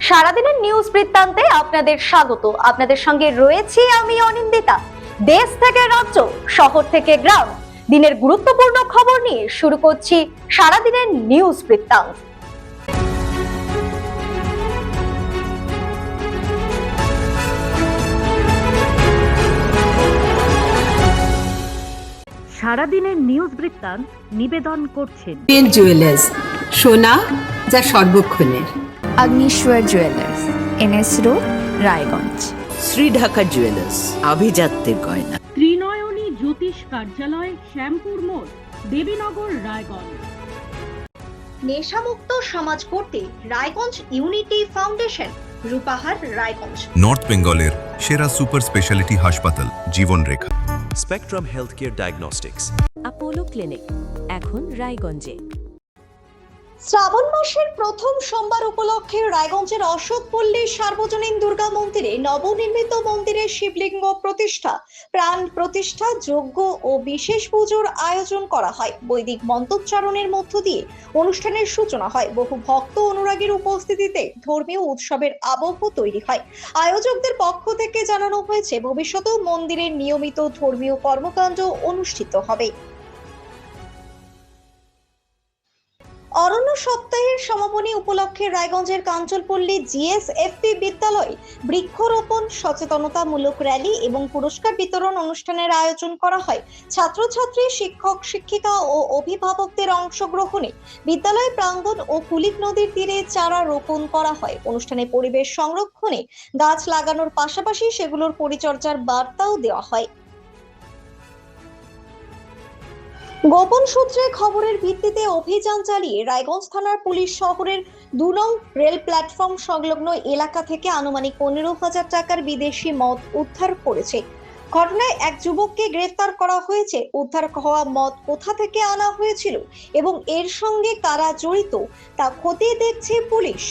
সারাদিনের নিউজ বৃত্তান্তে আপনাদের স্বাগত। আপনাদের সঙ্গে রয়েছি আমি অনিন্দিতা। দেশ থেকে রাজ্য, শহর থেকে গ্রাম, দিনের গুরুত্বপূর্ণ খবর নিয়ে শুরু করছি সারাদিনের নিউজ বৃত্তান্ত। সারাদিনের নিউজ বৃত্তান্ত নিবেদন করছেন জুয়েলার্স, সোনা যা সর্বক্ষণের। Agnishwar jewellers, NS road, Raiganj. Shri Dhaka jewellers, আভিজাত্যের গয়না। ত্রিনয়নী জ্যোতিষ কার্যালয়, শ্যামপুর মোড়, দেবীনগর, রায়গঞ্জ। নেশামুক্ত সমাজ করতে Raiganj unity foundation, Rupahar, Raiganj. North বেঙ্গলের সেরা সুপার স্পেশালিটি হাসপাতাল Jibanrekha. Spectrum health care diagnostics, Apollo clinic, এখন রায়গঞ্জে। শ্রাবণ মাসের প্রথম সোমবার উপলক্ষে রায়গঞ্জের অশোকপল্লী সার্বজনীন দুর্গা মন্দিরে নবনির্মিত মন্দিরের শিবলিঙ্গ প্রতিষ্ঠা, প্রাণ প্রতিষ্ঠা, যজ্ঞ ও বিশেষ পুজোর আয়োজন করা হয়। বৈদিক মন্ত্রোচ্চারণের মধ্য দিয়ে অনুষ্ঠানের সূচনা হয়। বহু ভক্ত অনুরাগীর উপস্থিতিতে ধর্মীয় উৎসবের আবহ তৈরি হয়। আয়োজকদের পক্ষ থেকে জানানো হয়েছে, ভবিষ্যতেও মন্দিরের নিয়মিত ধর্মীয় কর্মকাণ্ড অনুষ্ঠিত হবে। অরণ্য সপ্তাহের সমাপনী উপলক্ষে রায়গঞ্জের কাঞ্চনপল্লী জিএসএফপি বিদ্যালয়ে বৃক্ষরোপণ, সচেতনতামূলক র্যালি এবং পুরস্কার বিতরণ অনুষ্ঠানের আয়োজন করা হয়। ছাত্রছাত্রী, শিক্ষক, শিক্ষিকা ও অভিভাবকদের অংশগ্রহণে বিদ্যালয় প্রাঙ্গণ ও কুলিক নদীর তীরে চারা রোপণ করা হয়। অনুষ্ঠানে পরিবেশ সংরক্ষণে গাছ লাগানোর পাশাপাশি সেগুলোর পরিচর্যার বার্তাও দেওয়া হয়। গোপন সূত্রে খবরের ভিত্তিতে অভিযান চালিয়ে রায়গঞ্জ থানার পুলিশ শহরের 2 নং রেল প্ল্যাটফর্ম সংলগ্ন এলাকা থেকে আনুমানিক 15,000 টাকার বিদেশি মদ উদ্ধার করেছে। ঘটনায় এক যুবককে গ্রেফতার করা হয়েছে। উদ্ধার হওয়া মদ কোথা থেকে আনা হয়েছিল এবং এর সঙ্গে কারা জড়িত তা খতিয়ে দেখছে পুলিশ।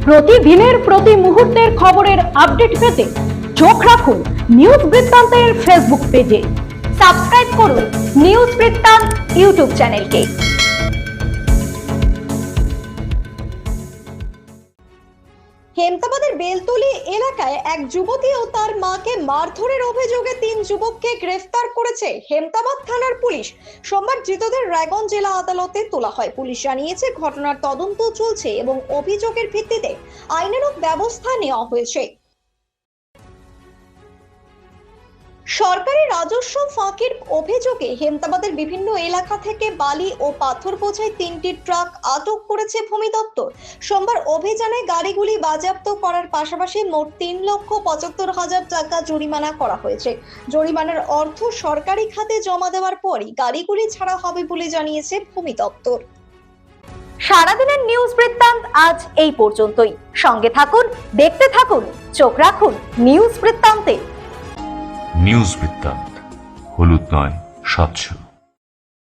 প্রতিদিনের প্রতি মুহূর্তের খবরের আপডেট পেতে চোখ রাখুন নিউজ বৃত্তান্তের ফেসবুক পেজে। সাবস্ক্রাইব করুন নিউজ বৃত্তান্ত ইউটিউব চ্যানেলকে। হেমতাবাদের বেলতলি এলাকায় এক যুবতী ও তার মাকে মারধরের অভিযোগে 3 যুবককে গ্রেফতার করেছে হেমতাবাদ থানার পুলিশ। সোমবার ধৃতদের রায়গঞ্জ জেলা আদালতে তোলা হয়। পুলিশ জানিয়েছে, ঘটনার তদন্ত চলছে এবং অভিযোগের ভিত্তিতে আইনানুগ ব্যবস্থা নেওয়া হয়েছে। সরকারি রাজস্ব ফাঁকির অভিযোগে হেমতাবাদের বিভিন্ন এলাকা থেকে বালি ও পাথর বোঝাই 3টি ট্রাক আটক করেছে ভূমি দপ্তর। সোমবার অভিযানে গাড়িগুলি বাজেয়াপ্ত করার পাশাপাশি মোট 3,75,000 টাকা জরিমানা করা হয়েছে। জরিমানার অর্থ সরকারি খাতে জমা দেওয়ার পরই গাড়িগুলি ছাড়া হবে বলে জানিয়েছে ভূমি দপ্তর। সারাদিনের নিউজ বৃত্তান্ত আজ এই পর্যন্তই। সঙ্গে থাকুন, দেখতে থাকুন, চোখ রাখুন নিউজ বৃত্তান্তে। নিউজ বৃত্তান্ত, হলুদ নয়, স্বচ্ছ।